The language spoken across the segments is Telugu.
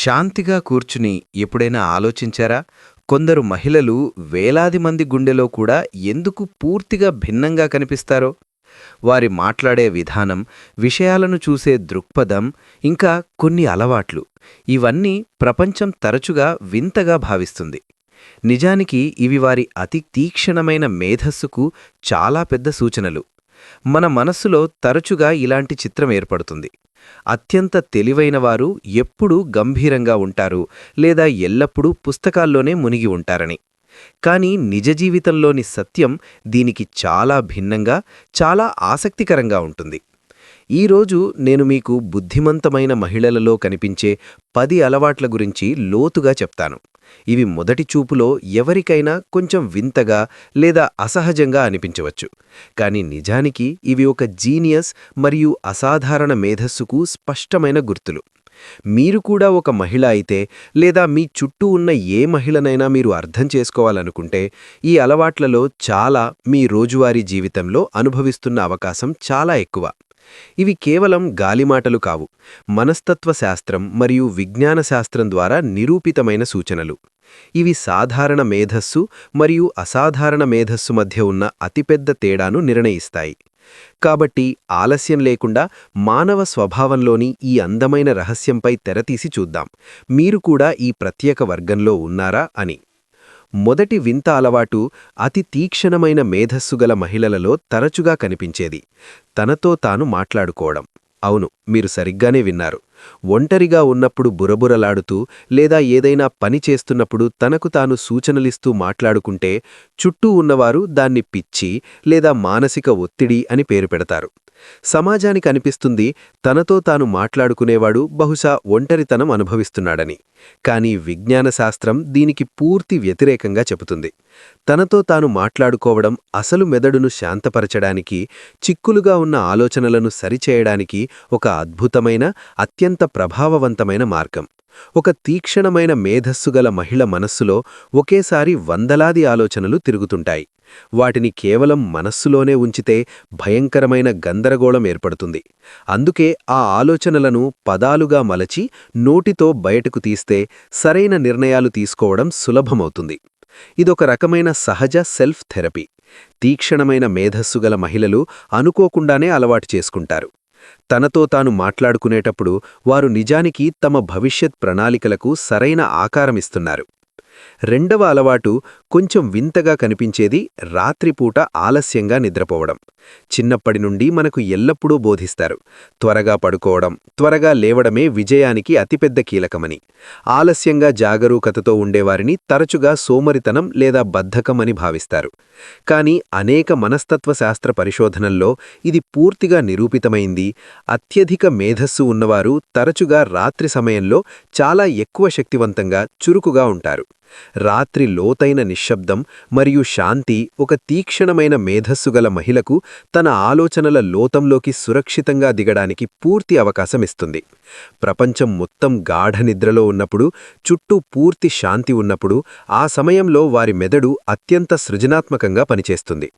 శాంతిగా కూర్చుని ఎప్పుడైనా ఆలోచించారా? కొందరు మహిళలు వేలాది మంది గుండెలో కూడా ఎందుకు పూర్తిగా భిన్నంగా కనిపిస్తారో? వారి మాట్లాడే విధానం, విషయాలను చూసే దృక్పథం, ఇంకా కొన్ని అలవాట్లు ఇవన్నీ ప్రపంచం తరచుగా వింతగా భావిస్తుంది. నిజానికి ఇవి వారి అతి తీక్షణమైన మేధస్సుకు చాలా పెద్ద సూచనలు. మన మనస్సులో తరచుగా ఇలాంటి చిత్రం ఏర్పడుతుంది. అత్యంత తెలివైనవారు ఎప్పుడూ గంభీరంగా ఉంటారు, లేదా ఎల్లప్పుడూ పుస్తకాల్లోనే మునిగి ఉంటారని. కానీ నిజ జీవితంలోని సత్యం దీనికి చాలా భిన్నంగా, చాలా ఆసక్తికరంగా ఉంటుంది. ఈరోజు నేను మీకు బుద్ధిమంతమైన మహిళలలో కనిపించే 10 అలవాట్ల గురించి లోతుగా చెప్తాను. ఇవి మొదటి చూపులో ఎవరికైనా కొంచెం వింతగా లేదా అసహజంగా అనిపించవచ్చు. కానీ నిజానికి ఇవి ఒక జీనియస్ మరియు అసాధారణ మేధస్సుకు స్పష్టమైన గుర్తులు. మీరు కూడా ఒక మహిళ అయితే, లేదా మీ చుట్టూ ఉన్న ఏ మహిళనైనా మీరు అర్థం చేసుకోవాలనుకుంటే, ఈ అలవాట్లలో చాలా మీ రోజువారీ జీవితంలో అనుభవిస్తున్న అవకాశం చాలా ఎక్కువ. ఇవి కేవలం గాలిమాటలు కావు, మనస్తత్వ శాస్త్రం మరియు విజ్ఞాన శాస్త్రం ద్వారా నిరూపితమైన సూచనలు. ఇవి సాధారణ మేధస్సు మరియు అసాధారణ మేధస్సు మధ్య ఉన్న అతిపెద్ద తేడాను నిర్ణయిస్తాయి. కాబట్టి ఆలస్యం లేకుండా మానవ స్వభావంలోని ఈ అందమైన రహస్యంపై తెరతీసి చూద్దాం. మీరు కూడా ఈ ప్రత్యేక వర్గంలో ఉన్నారా అని. మొదటి వింత అలవాటు అతి తీక్షణమైన మేధస్సుగల మహిళలలో తరచుగా కనిపించేది: తనతో తాను మాట్లాడుకోవడం. అవును, మీరు సరిగ్గానే విన్నారు. ఒంటరిగా ఉన్నప్పుడు బురబురలాడుతూ, లేదా ఏదైనా పని చేస్తున్నప్పుడు తనకు తాను సూచనలిస్తూ మాట్లాడుకుంటే చుట్టూ ఉన్నవారు దాన్ని పిచ్చి లేదా మానసిక ఒత్తిడి అని పేరు పెడతారు. సమాజానికి అనిపిస్తుంది తనతో తాను మాట్లాడుకునేవాడు బహుశా ఒంటరితనం అనుభవిస్తున్నాడని. కానీ విజ్ఞాన శాస్త్రం దీనికి పూర్తి వ్యతిరేకంగా చెబుతుంది. తనతో తాను మాట్లాడుకోవడం అసలు మెదడును శాంతపరచడానికి, చిక్కులుగా ఉన్న ఆలోచనలను సరిచేయడానికి ఒక అద్భుతమైన, అత్యంత ప్రభావవంతమైన మార్గం. ఒక తీక్షణమైన మేధస్సుగల మహిళ మనస్సులో ఒకేసారి వందలాది ఆలోచనలు తిరుగుతుంటాయి. వాటిని కేవలం మనస్సులోనే ఉంచితే భయంకరమైన గందరగోళం ఏర్పడుతుంది. అందుకే ఆ ఆలోచనలను పదాలుగా మలచి నోటితో బయటకు తీస్తే సరైన నిర్ణయాలు తీసుకోవడం సులభమవుతుంది. ఇదొక రకమైన సహజ సెల్ఫ్ థెరపీ. తీక్షణమైన మేధస్సుగల మహిళలు అనుకోకుండానే అలవాటు చేసుకుంటారు. తనతో తాను మాట్లాడుకునేటప్పుడు వారు నిజానికి తమ భవిష్యత్ ప్రణాళికలకు సరైన ఆకారమిస్తున్నారు. రెండవ అలవాటు కొంచెం వింతగా కనిపించేది రాత్రిపూట ఆలస్యంగా నిద్రపోవడం. చిన్నప్పటి నుండి మనకు ఎల్లప్పుడూ బోధిస్తారు, త్వరగా పడుకోవడం, త్వరగా లేవడమే విజయానికి అతిపెద్ద కీలకమని. ఆలస్యంగా జాగరూకతతో ఉండేవారిని తరచుగా సోమరితనం లేదా బద్ధకం అని భావిస్తారు. కానీ అనేక మనస్తత్వ శాస్త్ర పరిశోధనల్లో ఇది పూర్తిగా నిరూపితమైంది. అత్యధిక మేధస్సు ఉన్నవారు తరచుగా రాత్రి సమయంలో చాలా ఎక్కువ శక్తివంతంగా, చురుకుగా ఉంటారు. రాత్రి లోతైన నిశ్శబ్దం మరియు శాంతి ఒక తీక్షణమైన మేధస్సుగల మహిళకు తన ఆలోచనల లోతంలోకి సురక్షితంగా దిగడానికి పూర్తి అవకాశమిస్తుంది. ప్రపంచం మొత్తం గాఢ నిద్రలో ఉన్నప్పుడు, చుట్టూ పూర్తి శాంతి ఉన్నప్పుడు, ఆ సమయంలో వారి మెదడు అత్యంత సృజనాత్మకంగా పనిచేస్తుంది.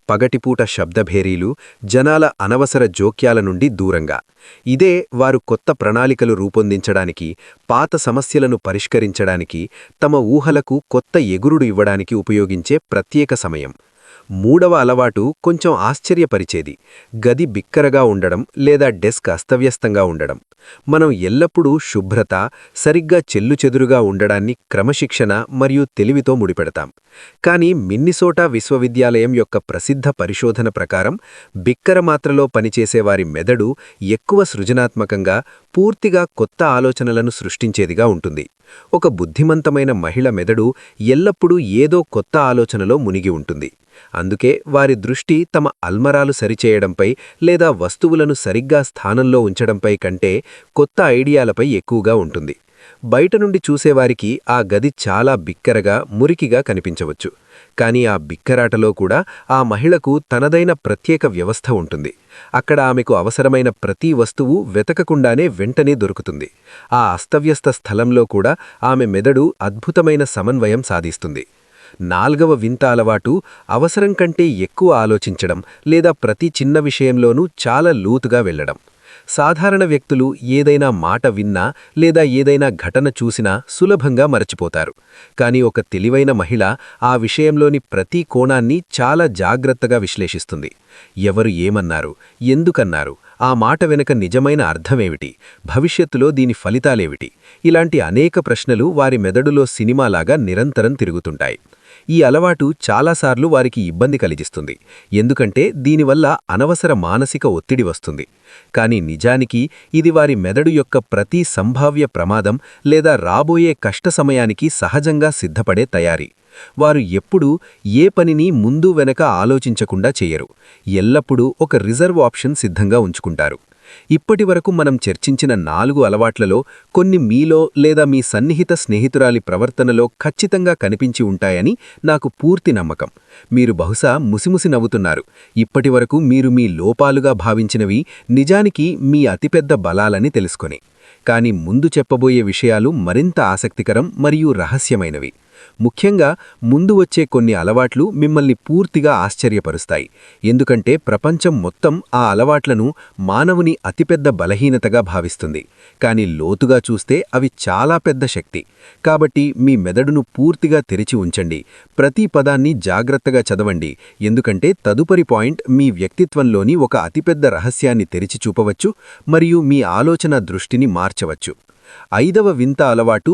పగటిపూట శబ్దభేరీలు, జనాల అనవసర జోక్యాల నుండి దూరంగా. ఇదే వారు కొత్త ప్రణాళికలు రూపొందించడానికి, పాత సమస్యలను పరిష్కరించడానికి, తమ ఊహలకు కొత్త ఎగురుడు ఇవ్వడానికి ఉపయోగించే ప్రత్యేక సమయం. మూడవ అలవాటు కొంచెం ఆశ్చర్యపరిచేది: గది బిక్కరగా ఉండడం లేదా డెస్క్ అస్తవ్యస్తంగా ఉండడం. మనం ఎల్లప్పుడూ శుభ్రత, సరిగ్గా చెల్లుచెదురుగా ఉండడాన్ని క్రమశిక్షణ మరియు తెలివితో ముడిపెడతాం. కానీ మిన్నిసోటా విశ్వవిద్యాలయం యొక్క ప్రసిద్ధ పరిశోధన ప్రకారం బిక్కర మాత్రలో పనిచేసేవారి మెదడు ఎక్కువ సృజనాత్మకంగా, పూర్తిగా కొత్త ఆలోచనలను సృష్టించేదిగా ఉంటుంది. ఒక బుద్ధిమంతమైన మహిళ మెదడు ఎల్లప్పుడూ ఏదో కొత్త ఆలోచనలో మునిగి ఉంటుంది. అందుకే వారి దృష్టి తమ అల్మరాలు సరిచేయడంపై లేదా వస్తువులను సరిగ్గా స్థానంలో ఉంచడంపై కంటే కొత్త ఐడియాలపై ఎక్కువగా ఉంటుంది. బయట నుండి చూసేవారికి ఆ గది చాలా బిక్కరగా, మురికిగా కనిపించవచ్చు. కానీ ఆ బిక్కరాటలో కూడా ఆ మహిళకు తనదైన ప్రత్యేక వ్యవస్థ ఉంటుంది. అక్కడ ఆమెకు అవసరమైన ప్రతి వస్తువు వెతకకుండానే వెంటనే దొరుకుతుంది. ఆ అస్తవ్యస్త స్థలంలో కూడా ఆమె మెదడు అద్భుతమైన సమన్వయం సాధిస్తుంది. నాల్గవ వింత అలవాటు అవసరం కంటే ఎక్కువ ఆలోచించడం లేదా ప్రతి చిన్న విషయంలోనూ చాలా లోతుగా వెళ్లడం. సాధారణ వ్యక్తులు ఏదైనా మాట విన్నా లేదా ఏదైనా ఘటన చూసినా సులభంగా మరచిపోతారు. కానీ ఒక తెలివైన మహిళ ఆ విషయంలోని ప్రతి కోణాన్ని చాలా జాగ్రత్తగా విశ్లేషిస్తుంది. ఎవరు ఏమన్నారు, ఎందుకన్నారు, ఆ మాట వెనుక నిజమైన అర్థమేమిటి, భవిష్యత్తులో దీని ఫలితాలేమిటి, ఇలాంటి అనేక ప్రశ్నలు వారి మెదడులో సినిమాలాగా నిరంతరం తిరుగుతుంటాయి. ఈ అలవాటు చాలాసార్లు వారికి ఇబ్బంది కలిగిస్తుంది, ఎందుకంటే దీనివల్ల అనవసర మానసిక ఒత్తిడి వస్తుంది. కానీ నిజానికి ఇది వారి మెదడు యొక్క ప్రతి సంభావ్య ప్రమాదం లేదా రాబోయే కష్ట సమయానికి సహజంగా సిద్ధపడే తయారీ. వారు ఎప్పుడూ ఏ పనిని ముందు వెనక ఆలోచించకుండా చేయరు, ఎల్లప్పుడూ ఒక రిజర్వ్ ఆప్షన్ సిద్ధంగా ఉంచుకుంటారు. ఇప్పటివరకు మనం చర్చించిన 4 అలవాట్లలో కొన్ని మీలో లేదా మీ సన్నిహిత స్నేహితురాలి ప్రవర్తనలో ఖచ్చితంగా కనిపించి ఉంటాయని నాకు పూర్తి నమ్మకం. మీరు బహుశా ముసిముసి నవ్వుతున్నారు. ఇప్పటివరకు మీరు మీ లోపాలుగా భావించినవి నిజానికి మీ అతిపెద్ద బలాలని తెలుసుకొని. కానీ ముందు చెప్పబోయే విషయాలు మరింత ఆసక్తికరం మరియు రహస్యమైనవి. ముఖ్యంగా ముందు వచ్చే కొన్ని అలవాట్లు మిమ్మల్ని పూర్తిగా ఆశ్చర్యపరుస్తాయి, ఎందుకంటే ప్రపంచం మొత్తం ఆ అలవాట్లను మానవుని అతిపెద్ద బలహీనతగా భావిస్తుంది. కానీ లోతుగా చూస్తే అవి చాలా పెద్ద శక్తి. కాబట్టి మీ మెదడును పూర్తిగా తెరిచి ఉంచండి, ప్రతి పదాన్ని జాగ్రత్తగా చదవండి, ఎందుకంటే తదుపరి పాయింట్ మీ వ్యక్తిత్వంలోని ఒక అతిపెద్ద రహస్యాన్ని తెరిచి చూపవచ్చు మరియు మీ ఆలోచన దృష్టిని మార్చవచ్చు. 5వ వింత అలవాటు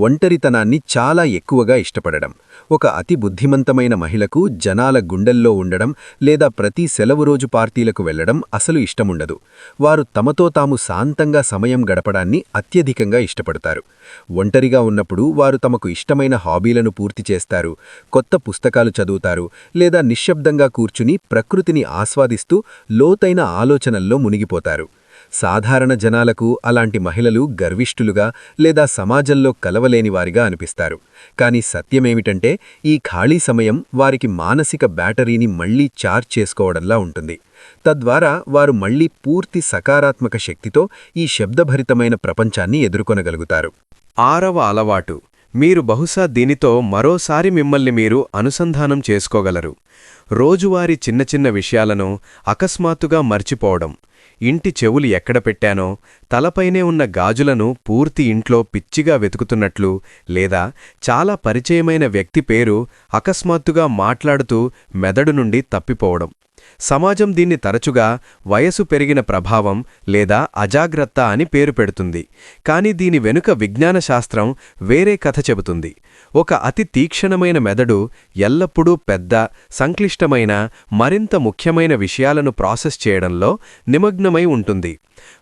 ఒంటరితనాన్ని చాలా ఎక్కువగా ఇష్టపడడం. ఒక అతి బుద్ధిమంతమైన మహిళకు జనాల గుండెల్లో ఉండడం లేదా ప్రతి సెలవు రోజు పార్టీలకు వెళ్లడం అసలు ఇష్టముండదు. వారు తమతో తాము శాంతంగా సమయం గడపడాన్ని అత్యధికంగా ఇష్టపడతారు. ఒంటరిగా ఉన్నప్పుడు వారు తమకు ఇష్టమైన హాబీలను పూర్తి చేస్తారు, కొత్త పుస్తకాలు చదువుతారు లేదా నిశ్శబ్దంగా కూర్చుని ప్రకృతిని ఆస్వాదిస్తూ లోతైన ఆలోచనల్లో మునిగిపోతారు. సాధారణ జనాలకు అలాంటి మహిళలు గర్విష్ఠులుగా లేదా సమాజంలో కలవలేనివారిగా అనిపిస్తారు. కానీ సత్యమేమిటంటే ఈ ఖాళీ సమయం వారికి మానసిక బ్యాటరీని మళ్లీ ఛార్జ్ చేసుకోవడంలా ఉంటుంది. తద్వారా వారు మళ్లీ పూర్తి సకారాత్మక శక్తితో ఈ శబ్దభరితమైన ప్రపంచాన్ని ఎదుర్కొనగలుగుతారు. 6వ అలవాటు. మీరు బహుశా దీనితో మరోసారి మిమ్మల్ని మీరు అనుసంధానం చేసుకోగలరు. రోజువారీ చిన్న చిన్న విషయాలను అకస్మాత్తుగా మర్చిపోవడం. ఇంటి చెవులు ఎక్కడ పెట్టానో, తలపైనే ఉన్న గాజులను పూర్తి ఇంట్లో పిచ్చిగా వెతుకుతున్నట్లు, లేదా చాలా పరిచయమైన వ్యక్తి పేరు అకస్మాత్తుగా మాట్లాడుతూ మెదడు నుండి తప్పిపోవడం. సమాజం దీన్ని తరచుగా వయసు పెరిగిన ప్రభావం లేదా అజాగ్రత్త అని పేరు పెడుతుంది. కానీ దీని వెనుక విజ్ఞాన శాస్త్రం వేరే కథ చెబుతుంది. ఒక అతి తీక్షణమైన మెదడు ఎల్లప్పుడూ పెద్ద, సంక్లిష్టమైన, మరింత ముఖ్యమైన విషయాలను ప్రాసెస్ చేయడంలో నిమగ్నమై ఉంటుంది.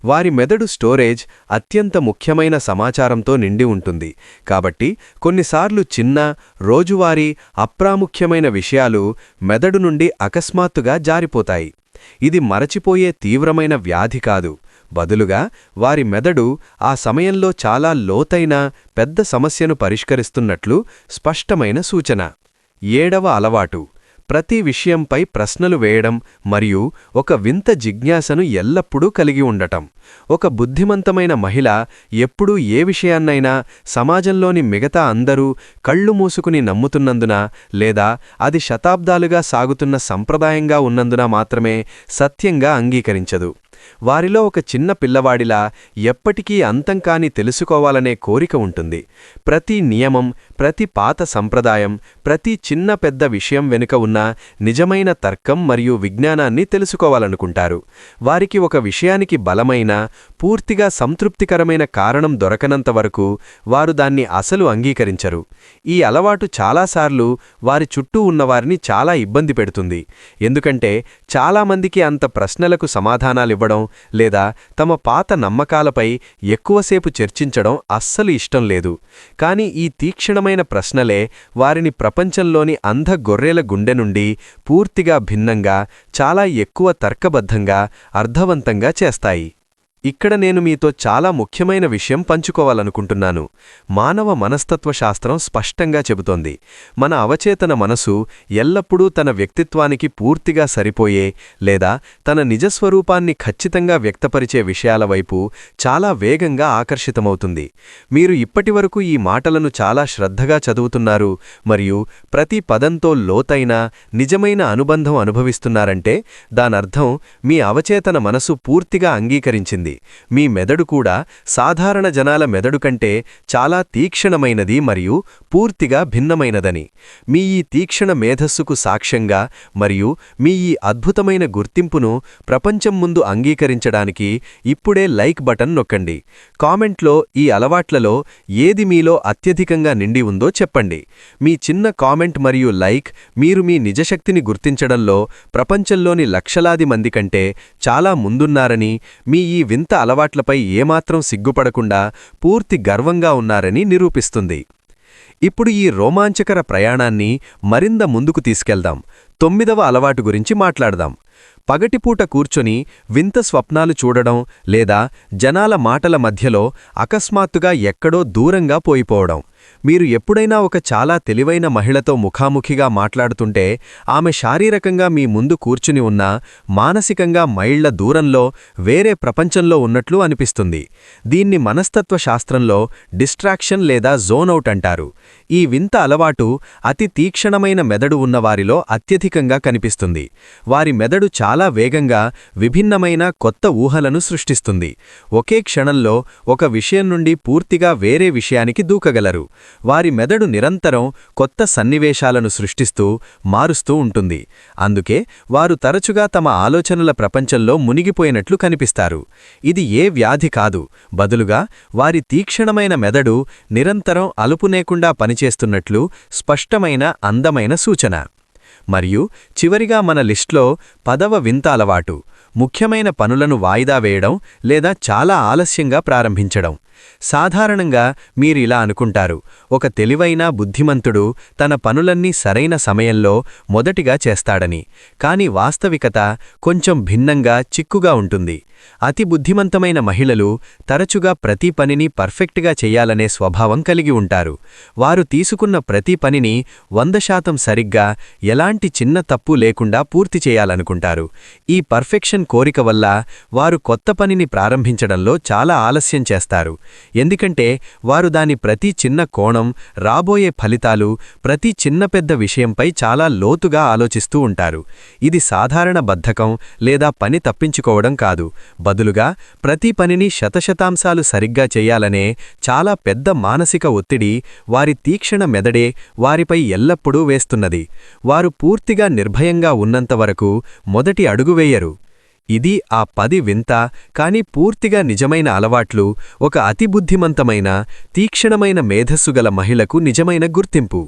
వారి మెదడు స్టోరేజ్ అత్యంత ముఖ్యమైన సమాచారంతో నిండి ఉంటుంది. కాబట్టి కొన్నిసార్లు చిన్న, రోజువారీ, అప్రాముఖ్యమైన విషయాలు మెదడు నుండి అకస్మాత్తుగా జారిపోతాయి. ఇది మరచిపోయే తీవ్రమైన వ్యాధి కాదు, బదులుగా వారి మెదడు ఆ సమయంలో చాలా లోతైన, పెద్ద సమస్యను పరిష్కరిస్తున్నట్లు స్పష్టమైన సూచన. 7వ అలవాటు. ప్రతి విషయంపై ప్రశ్నలు వేయడం మరియు ఒక వింత జిజ్ఞాసను ఎల్లప్పుడూ కలిగి ఉండటం. ఒక బుద్ధిమంతమైన మహిళ ఎప్పుడూ ఏ విషయాన్నైనా సమాజంలోని మిగతా అందరూ కళ్ళు మూసుకుని నమ్ముతున్నందున లేదా అది శతాబ్దాలుగా సాగుతున్న సంప్రదాయంగా ఉన్నందున మాత్రమే సత్యంగా అంగీకరించదు. వారిలో ఒక చిన్న పిల్లవాడిలా ఎప్పటికీ అంతంకాని తెలుసుకోవాలనే కోరిక ఉంటుంది. ప్రతి నియమం, ప్రతి పాత సంప్రదాయం, ప్రతి చిన్న పెద్ద విషయం వెనుక ఉన్న నిజమైన తర్కం మరియు విజ్ఞానాన్ని తెలుసుకోవాలనుకుంటారు. వారికి ఒక విషయానికి బలమైన, పూర్తిగా సంతృప్తికరమైన కారణం దొరకనంత వరకు వారు దాన్ని అసలు అంగీకరించరు. ఈ అలవాటు చాలాసార్లు వారి చుట్టూ ఉన్నవారిని చాలా ఇబ్బంది పెడుతుంది, ఎందుకంటే చాలామందికి అంత ప్రశ్నలకు సమాధానాలివ్వడం లేదా తమ పాత నమ్మకాలపై ఎక్కువసేపు చర్చించడం అస్సలు ఇష్టం లేదు. కానీ ఈ తీక్షణమైన ప్రశ్నలే వారిని ప్రపంచంలోని అంధ గొర్రెల గుండె నుండి పూర్తిగా భిన్నంగా, చాలా ఎక్కువ తర్కబద్ధంగా, అర్థవంతంగా చేస్తాయి. ఇక్కడ నేను మీతో చాలా ముఖ్యమైన విషయం పంచుకోవాలనుకుంటున్నాను. మానవ మనస్తత్వశాస్త్రం స్పష్టంగా చెబుతోంది, మన అవచేతన మనసు ఎల్లప్పుడూ తన వ్యక్తిత్వానికి పూర్తిగా సరిపోయే లేదా తన నిజస్వరూపాన్ని ఖచ్చితంగా వ్యక్తపరిచే విషయాల వైపు చాలా వేగంగా ఆకర్షితమవుతుంది. మీరు ఇప్పటివరకు ఈ మాటలను చాలా శ్రద్ధగా చదువుతున్నారు మరియు ప్రతి పదంతో లోతైన, నిజమైన అనుబంధం అనుభవిస్తున్నారంటే దానర్థం మీ అవచేతన మనసు పూర్తిగా అంగీకరించింది. గుర్తుంచుకోండి, మీ మెదడు కూడా సాధారణ జనాల మెదడు కంటే చాలా తీక్షణమైనది మరియు పూర్తిగా భిన్నమైనదని. మీ ఈ తీక్షణ మేధస్సుకు సాక్ష్యంగా మరియు మీ ఈ అద్భుతమైన గుర్తింపును ప్రపంచం ముందు అంగీకరించడానికి ఇప్పుడే లైక్ బటన్ నొక్కండి. కామెంట్లో ఈ అలవాట్లలో ఏది మీలో అత్యధికంగా నిండి ఉందో చెప్పండి. మీ చిన్న కామెంట్ మరియు లైక్ మీరు మీ నిజశక్తిని గుర్తించడంలో ప్రపంచంలోని లక్షలాది మంది కంటే చాలా ముందున్నారని, మీ ఈ వింత అలవాట్లపై ఏమాత్రం సిగ్గుపడకుండా పూర్తి గర్వంగా ఉన్నారని నిరూపిస్తుంది. ఇప్పుడు ఈ రోమాంచకర ప్రయాణాన్ని మరింత ముందుకు తీసుకెళ్దాం. 9వ అలవాటు గురించి మాట్లాడదాం. పగటిపూట కూర్చొని వింత స్వప్నాలు చూడడం లేదా జనాల మాటల మధ్యలో అకస్మాత్తుగా ఎక్కడో దూరంగా పోయిపోవడం. మీరు ఎప్పుడైనా ఒక చాలా తెలివైన మహిళతో ముఖాముఖిగా మాట్లాడుతుంటే ఆమె శారీరకంగా మీ ముందు కూర్చుని ఉన్నా మానసికంగా మైళ్ల దూరంలో వేరే ప్రపంచంలో ఉన్నట్లు అనిపిస్తుంది. దీన్ని మనస్తత్వ శాస్త్రంలో డిస్ట్రాక్షన్ లేదా జోన్అవుట్ అంటారు. ఈ వింత అలవాటు అతి తీక్షణమైన మెదడు ఉన్నవారిలో అత్యధికంగా కనిపిస్తుంది. వారి మెదడు చాలా వేగంగా విభిన్నమైన కొత్త ఊహలను సృష్టిస్తుంది. ఒకే క్షణంలో ఒక విషయం నుండి పూర్తిగా వేరే విషయానికి దూకగలరు. వారి మెదడు నిరంతరం కొత్త సన్నివేశాలను సృష్టిస్తూ మారుస్తూ ఉంటుంది. అందుకే వారు తరచుగా తమ ఆలోచనల ప్రపంచంలో మునిగిపోయినట్లు కనిపిస్తారు. ఇది ఏ వ్యాధి కాదు, బదులుగా వారి తీక్షణమైన మెదడు నిరంతరం అలుపునేకుండా పనిచేస్తున్నట్లు స్పష్టమైన అందమైన సూచన. మరియు చివరిగా మన లిస్ట్లో 10వ వింత అలవాటు, ముఖ్యమైన పనులను వాయిదా వేయడం లేదా చాలా ఆలస్యంగా ప్రారంభించడం. సాధారణంగా మీరు ఇలా అనుకుంటారు, ఒక తెలివైన బుద్ధిమంతుడు తన పనులన్నీ సరైన సమయంలో మొదటిగా చేస్తాడని. కానీ వాస్తవికత కొంచెం భిన్నంగా చిక్కుగా ఉంటుంది. అతి బుద్ధిమంతమైన మహిళలు తరచుగా ప్రతి పనిని పర్ఫెక్ట్గా చెయ్యాలనే స్వభావం కలిగి ఉంటారు. వారు తీసుకున్న ప్రతి పనిని 100% సరిగ్గా ఎలాంటి చిన్న తప్పు లేకుండా పూర్తి చేయాలనుకుంటారు. ఈ పర్ఫెక్షన్ కోరిక వల్ల వారు కొత్త పనిని ప్రారంభించడంలో చాలా ఆలస్యం చేస్తారు. ఎందుకంటే వారు దాని ప్రతి చిన్న కోణం, రాబోయే ఫలితాలు, ప్రతి చిన్న పెద్ద విషయంపై చాలా లోతుగా ఆలోచిస్తూ ఉంటారు. ఇది సాధారణ బద్ధకం లేదా పని తప్పించుకోవడం కాదు, బదులుగా ప్రతి పనిని శతశతాంశాలు సరిగ్గా చెయ్యాలనే చాలా పెద్ద మానసిక ఒత్తిడి వారి తీక్షణ మెదడే వారిపై ఎల్లప్పుడూ వేస్తున్నది. వారు పూర్తిగా నిర్భయంగా ఉన్నంతవరకు మొదటి అడుగు వేయరు. ఇది ఆ 10 వింత కాని పూర్తిగా నిజమైన అలవాట్లు ఒక అతి బుద్ధిమంతమైన తీక్షణమైన మేధస్సుగల మహిళకు నిజమైన గుర్తింపు.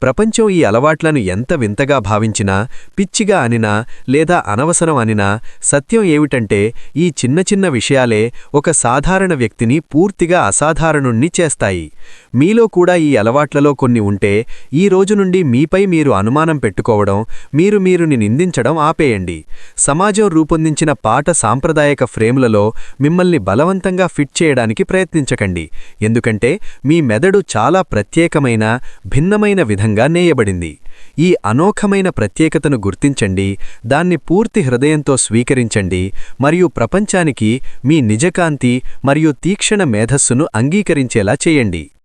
ప్రపంచం ఈ అలవాట్లను ఎంత వింతగా భావించినా, పిచ్చిగా అనినా లేదా అనవసరం అనినా సత్యం ఏమిటంటే ఈ చిన్న చిన్న విషయాలే ఒక సాధారణ వ్యక్తిని పూర్తిగా అసాధారణుణ్ణి చేస్తాయి. మీలో కూడా ఈ అలవాట్లలో కొన్ని ఉంటే ఈ రోజు నుండి మీపై మీరు అనుమానం పెట్టుకోవడం, మీరుని నిందించడం ఆపేయండి. సమాజం రూపొందించిన పాట సాంప్రదాయక ఫ్రేములలో మిమ్మల్ని బలవంతంగా ఫిట్ చేయడానికి ప్రయత్నించకండి. ఎందుకంటే మీ మెదడు చాలా ప్రత్యేకమైన, భిన్నమైన విధంగా నేయబడింది. ఈ అనోఖమైన ప్రత్యేకతను గుర్తించండి, దాన్ని పూర్తి హృదయంతో స్వీకరించండి మరియు ప్రపంచానికి మీ నిజకాంతి మరియు తీక్షణ మేధస్సును అంగీకరించేలా చేయండి.